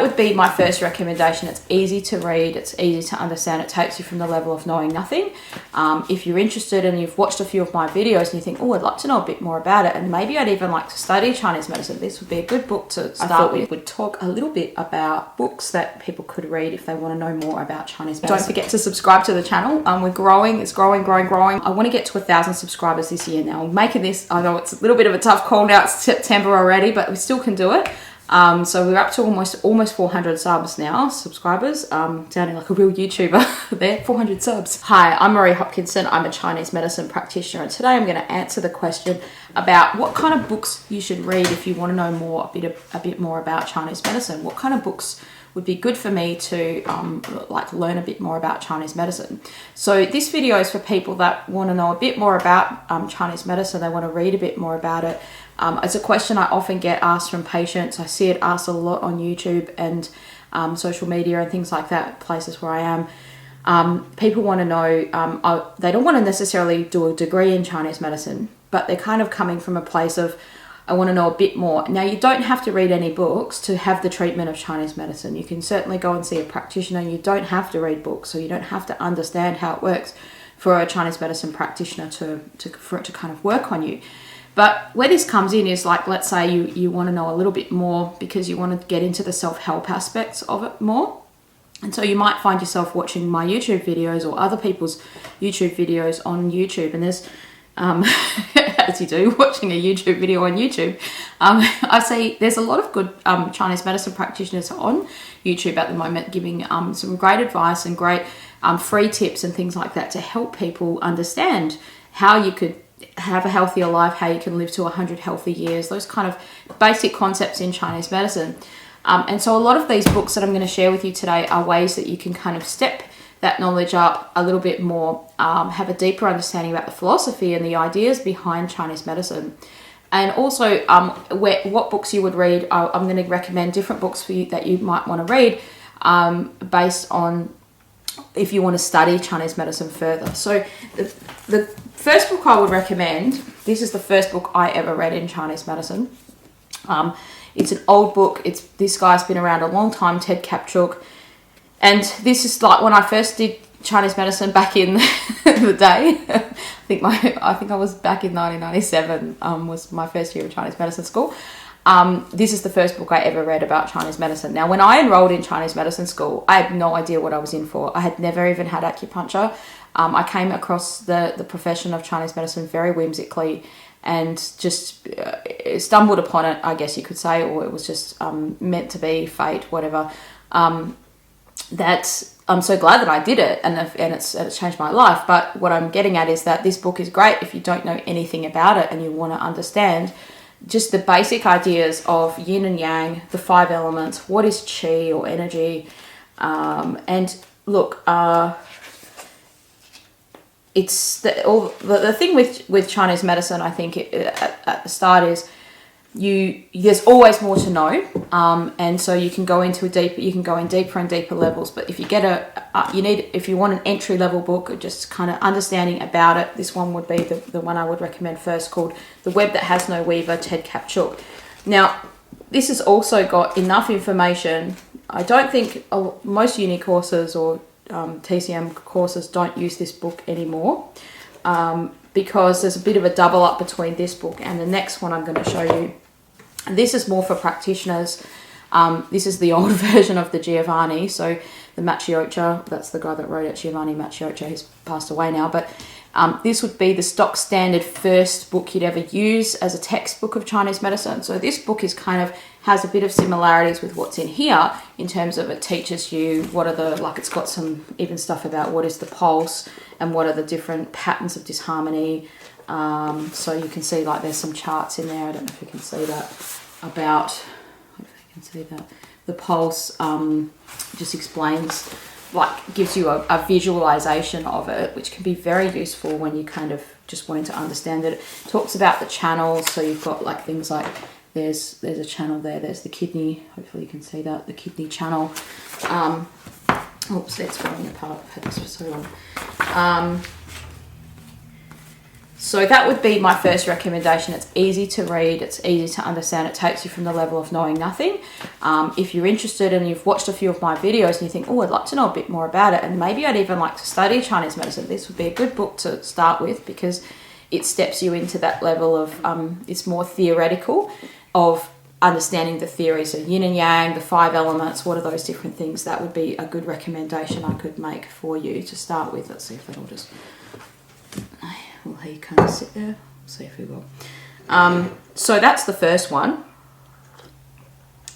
that would be my first recommendation. It's easy to read, it's easy to understand, it takes you from the level of knowing nothing. If you're interested and you've watched a few of my videos and you think, oh, I'd like to know a bit more about it, and maybe I'd even like to study Chinese medicine, this would be a good book to start with. We'd talk a little bit about books that people could read if they want to know more about Chinese medicine. Don't forget to subscribe to the channel. We're growing, it's growing. I want to get to 1,000 subscribers this year now. I'm making this, I know it's a little bit of a tough call now, it's September already, but we still can do it. So we're up to almost 400 subs now, subscribers. Sounding like a real YouTuber there, 400 subs. Hi, I'm Marie Hopkinson. I'm a Chinese medicine practitioner, and today I'm going to answer the question about what kind of books you should read if you want to know more, a bit more about Chinese medicine. What kind of books would be good for me to learn a bit more about Chinese medicine. So this video is for people that want to know a bit more about Chinese medicine. They want to read a bit more about it. It's a question I often get asked from patients. I see it asked a lot on YouTube and social media and things like that, places where I am. People want to know, they don't want to necessarily do a degree in Chinese medicine, but they're kind of coming from a place of, I want to know a bit more. Now, you don't have to read any books to have the treatment of Chinese medicine. You can certainly go and see a practitioner. You don't have to read books, so you don't have to understand how it works for a Chinese medicine practitioner for it to kind of work on you. But where this comes in is, like, let's say you want to know a little bit more because you want to get into the self-help aspects of it more. And so you might find yourself watching my YouTube videos or other people's YouTube videos on YouTube. And there's, as you do, watching a YouTube video on YouTube, I see there's a lot of good Chinese medicine practitioners on YouTube at the moment giving some great advice and great free tips and things like that to help people understand how you could have a healthier life, how you can live to 100 healthy years, those kind of basic concepts in Chinese medicine. And so a lot of these books that I'm going to share with you today are ways that you can kind of step that knowledge up a little bit more, have a deeper understanding about the philosophy and the ideas behind Chinese medicine. And also what books you would read. I'm going to recommend different books for you that you might want to read based on if you want to study Chinese medicine further. So the first book I would recommend, this is the first book I ever read in Chinese medicine. It's an old book. This guy's been around a long time, Ted Kaptchuk. And this is like when I first did Chinese medicine back in the day. I think I was back in 1997, was my first year of Chinese medicine school. This is the first book I ever read about Chinese medicine. Now, when I enrolled in Chinese medicine school, I had no idea what I was in for. I had never even had acupuncture. I came across the profession of Chinese medicine very whimsically and just stumbled upon it, I guess you could say, or it was just meant to be, fate, whatever. That I'm so glad that I did it, and it's changed my life. But what I'm getting at is that this book is great if you don't know anything about it and you want to understand just the basic ideas of yin and yang, the 5 elements, what is qi or energy. And look, it's the thing with Chinese medicine, I think at the start is there's always more to know, and so you can go in deeper and deeper levels. But if you get if you want an entry level book, just kind of understanding about it, this one would be the one I would recommend first, called The Web That Has No Weaver, Ted Kaptchuk. Now, this has also got enough information. I don't think most uni courses or TCM courses don't use this book anymore, because there's a bit of a double up between this book and the next one I'm going to show you. This is more for practitioners. This is the old version of the Giovanni. So the Maciocia, that's the guy that wrote it, Giovanni Maciocia. He's passed away now. But this would be the stock standard first book you'd ever use as a textbook of Chinese medicine. So this book is has a bit of similarities with what's in here in terms of it teaches you it's got some even stuff about what is the pulse and what are the different patterns of disharmony. So you can see, like, there's some charts in there. I don't know if you can see that about, I don't know if you can see that. The pulse just explains, like, gives you a visualization of it, which can be very useful when you kind of just wanting to understand it. It talks about the channels. So you've got, like, things like, there's a channel there. There's the kidney. Hopefully you can see that, the kidney channel. Oops, it's falling apart. I've had this for so long. So that would be my first recommendation. It's easy to read, it's easy to understand, it takes you from the level of knowing nothing. If you're interested and you've watched a few of my videos and you think, oh, I'd like to know a bit more about it, and maybe I'd even like to study Chinese medicine, this would be a good book to start with, because it steps you into that level of, it's more theoretical, of understanding the theories of yin and yang, the 5 elements, what are those different things. That would be a good recommendation I could make for you to start with. Let's see if it'll just... Will he kind of sit there? See if he will. So that's the first one.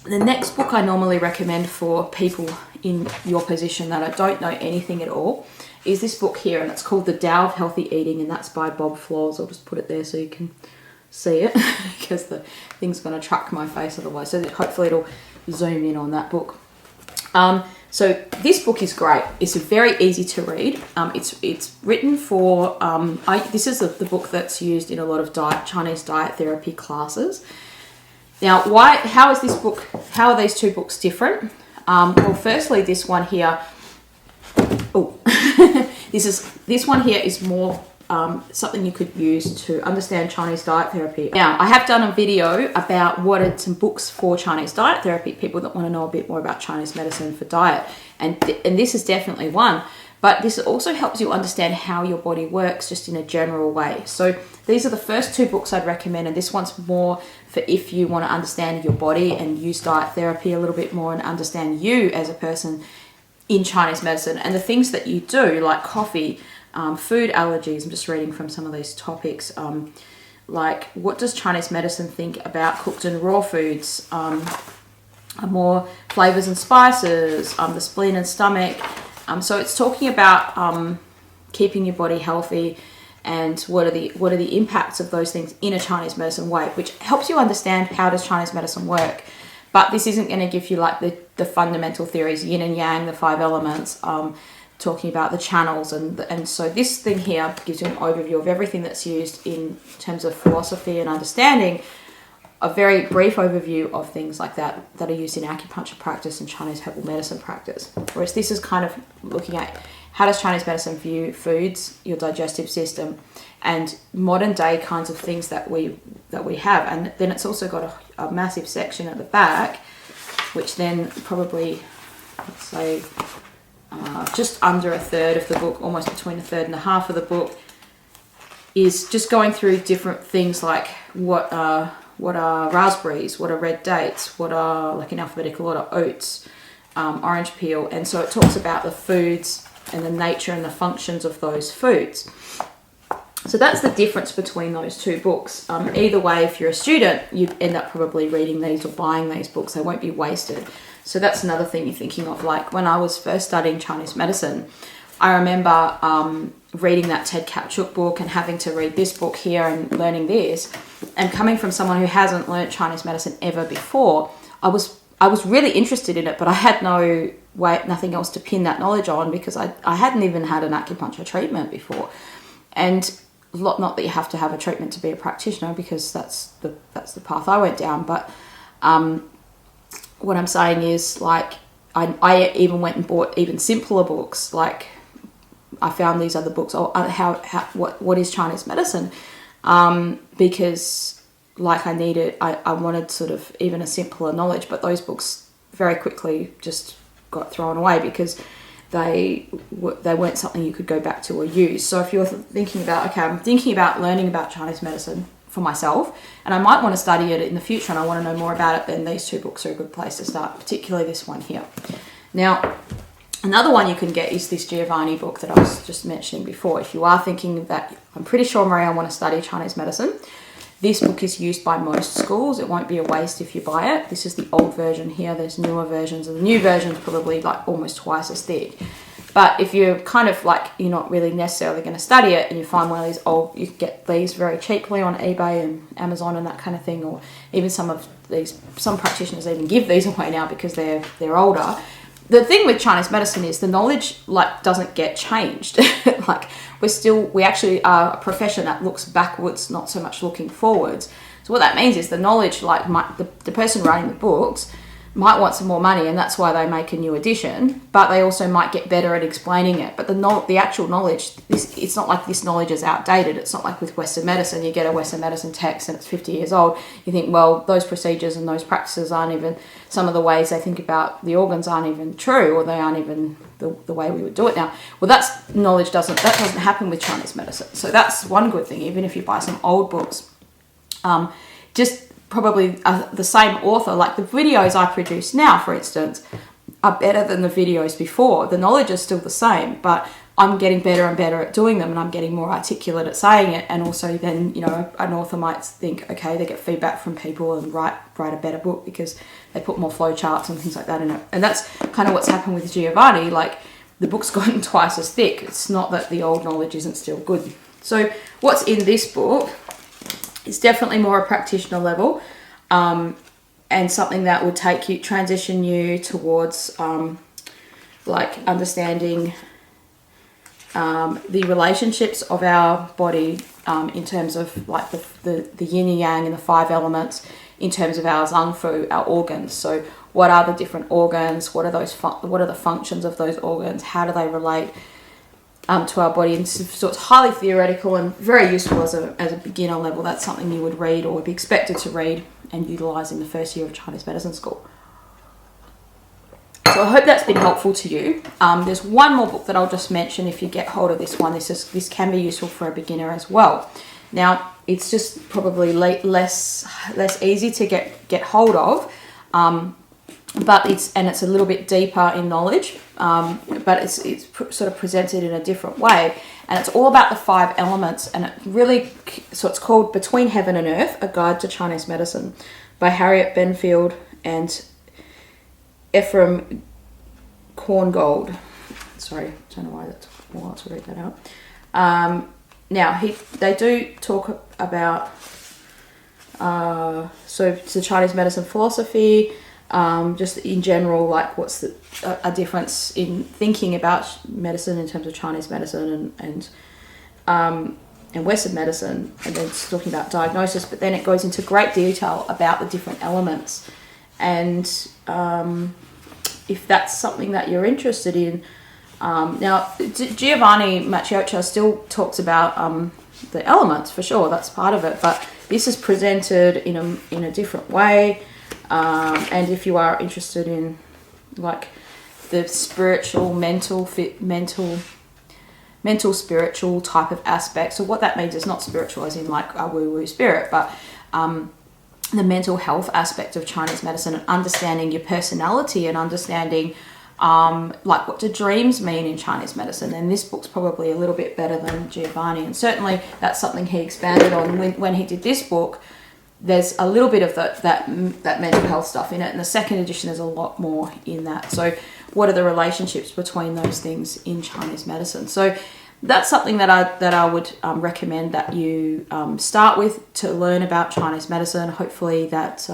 The next book I normally recommend for people in your position that I don't know anything at all is this book here, and it's called The Tao of Healthy Eating, and that's by Bob Floors. I'll just put it there so you can see it because the thing's going to track my face otherwise. So that hopefully it'll zoom in on that book. So this book is great. It's very easy to read. It's written for, this is the book that's used in a lot of Chinese diet therapy classes. Now, how are these two books different? Well, firstly, this one here, this one here is more something you could use to understand Chinese diet therapy. Now, I have done a video about what are some books for Chinese diet therapy, people that want to know a bit more about Chinese medicine for diet. And this is definitely one. But this also helps you understand how your body works just in a general way. So these are the first two books I'd recommend, and this one's more for if you want to understand your body and use diet therapy a little bit more and understand you as a person in Chinese medicine and the things that you do, like coffee, food allergies. I'm just reading from some of these topics. Like, what does Chinese medicine think about cooked and raw foods? More flavors and spices, the spleen and stomach. So it's talking about keeping your body healthy and what are the impacts of those things in a Chinese medicine way, which helps you understand how does Chinese medicine work. But this isn't going to give you like the fundamental theories, yin and yang, the 5 elements, talking about the channels. And so this thing here gives you an overview of everything that's used in terms of philosophy and understanding, a very brief overview of things like that are used in acupuncture practice and Chinese herbal medicine practice. Whereas this is kind of looking at how does Chinese medicine view foods, your digestive system, and modern day kinds of things that we have. And then it's also got a massive section at the back, which then probably, let's say, just under a third of the book, almost between a third and a half of the book, is just going through different things like what are raspberries, what are red dates, what are, like in alphabetical order, oats, orange peel. And so it talks about the foods and the nature and the functions of those foods. So that's the difference between those two books. Either way, if you're a student, you'd end up probably reading these or buying these books. They won't be wasted. So that's another thing you're thinking of. Like when I was first studying Chinese medicine, I remember reading that Ted Kapchuk book and having to read this book here and learning this. And coming from someone who hasn't learnt Chinese medicine ever before, I was really interested in it, but I had nothing else to pin that knowledge on because I hadn't even had an acupuncture treatment before. And not that you have to have a treatment to be a practitioner, because that's the path I went down. But what I'm saying is, like, I even went and bought even simpler books. Like, I found these other books. What is Chinese medicine? Because like I wanted sort of even a simpler knowledge, but those books very quickly just got thrown away because they weren't something you could go back to or use. So if you're thinking about, okay, I'm thinking about learning about Chinese medicine for myself, and I might want to study it in the future and I want to know more about it, then these two books are a good place to start, particularly this one here. Now, another one you can get is this Giovanni book that I was just mentioning before. If you are thinking that, I'm pretty sure, Marie, I want to study Chinese medicine, this book is used by most schools. It won't be a waste if you buy it. This is the old version here. There's newer versions, and the new version's probably like almost twice as thick. But if you're kind of like, you're not really necessarily going to study it and you find one of these old, you can get these very cheaply on eBay and Amazon and that kind of thing, or even some practitioners even give these away now because they're older. The thing with Chinese medicine is the knowledge doesn't get changed. Like we actually are a profession that looks backwards, not so much looking forwards. So what that means is the knowledge, the person writing the books, might want some more money, and that's why they make a new edition, but they also might get better at explaining it. But the actual knowledge, it's not like this knowledge is outdated. It's not like with Western medicine, you get a Western medicine text and it's 50 years old. You think, well, those procedures and those practices aren't even, some of the ways they think about the organs aren't even true, or they aren't even the way we would do it now. Well, that's knowledge doesn't happen with Chinese medicine. So that's one good thing, even if you buy some old books. Just probably the same author, like the videos I produce now, for instance, are better than the videos before. The knowledge is still the same, but I'm getting better and better at doing them, and I'm getting more articulate at saying it. And also then, you know, an author might think, okay, they get feedback from people and write a better book because they put more flow charts and things like that in it. And that's kind of what's happened with Giovanni. Like, the book's gotten twice as thick. It's not that the old knowledge isn't still good. So what's in this book is definitely more a practitioner level, and something that will transition you towards like understanding the relationships of our body in terms of like the yin and yang and the 5 elements, in terms of our zang fu, our organs. So what are the different organs? What are the functions of those organs? How do they relate to our body? And so it's highly theoretical and very useful as a beginner level. That's something you would read or would be expected to read and utilize in the first year of Chinese medicine school. So I hope that's been helpful to you. There's one more book that I'll just mention if you get hold of this one. This can be useful for a beginner as well. Now, it's just probably less easy to get hold of, but it's a little bit deeper in knowledge, but it's sort of presented in a different way, and it's all about the 5 elements, and so it's called Between Heaven and Earth: A Guide to Chinese Medicine by Harriet Benfield and Ephraim Korngold. Sorry, I don't know why that took a while to read that out. Now, they do talk about so the Chinese medicine philosophy, just in general, like what's a difference in thinking about medicine in terms of Chinese medicine and Western medicine, and then it's talking about diagnosis, but then it goes into great detail about the different elements. And if that's something that you're interested in, now Giovanni Maciocia still talks about the elements, for sure, that's part of it, but this is presented in a different way. And if you are interested in like the spiritual, mental, spiritual type of aspect, so what that means is not spiritual as in like a woo-woo spirit, but the mental health aspect of Chinese medicine, and understanding your personality, and understanding like what do dreams mean in Chinese medicine. And this book's probably a little bit better than Giovanni, and certainly that's something he expanded on when he did this book. There's a little bit of that mental health stuff in it. In the second edition, there's a lot more in that. So what are the relationships between those things in Chinese medicine? So that's something that I would recommend that you start with to learn about Chinese medicine. Hopefully that,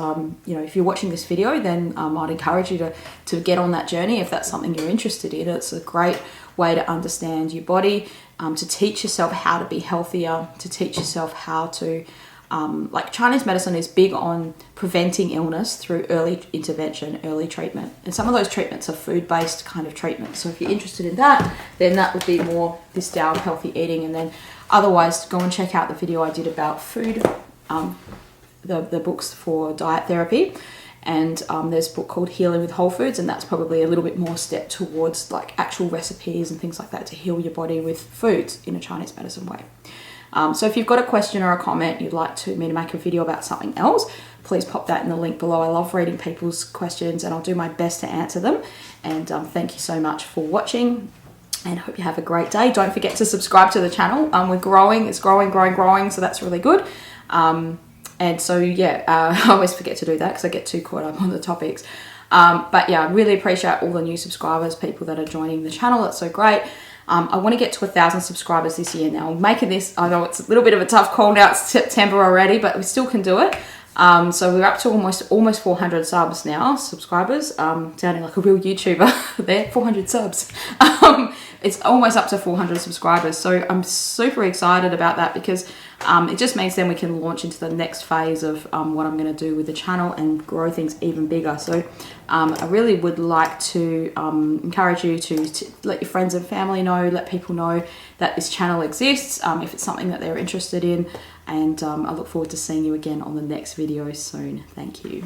if you're watching this video, then I'd encourage you to get on that journey if that's something you're interested in. It's a great way to understand your body, to teach yourself how to be healthier, to teach yourself how to like Chinese medicine is big on preventing illness through early intervention, early treatment. And some of those treatments are food-based kind of treatments. So if you're interested in that, then that would be more this style of healthy eating. And then otherwise, go and check out the video I did about food, the books for diet therapy. And there's a book called Healing with Whole Foods, and that's probably a little bit more step towards like actual recipes and things like that to heal your body with foods in a Chinese medicine way. So if you've got a question or a comment you'd like me to make a video about something else, please pop that in the link below. I love reading people's questions and I'll do my best to answer them. And thank you so much for watching, and hope you have a great day. Don't forget to subscribe to the channel. We're growing. It's growing. So that's really good. And so, yeah, I always forget to do that because I get too caught up on the topics. But yeah, I really appreciate all the new subscribers, people that are joining the channel. That's so great. I want to get to 1,000 subscribers this year now. I'm making this, I know it's a little bit of a tough call now, it's September already, but we still can do it. So we're up to almost 400 subscribers. Sounding like a real YouTuber there, 400 subs. It's almost up to 400 subscribers. So I'm super excited about that because it just means then we can launch into the next phase of what I'm going to do with the channel and grow things even bigger. So I really would like to encourage you to let your friends and family know, let people know that this channel exists if it's something that they're interested in. And I look forward to seeing you again on the next video soon. Thank you.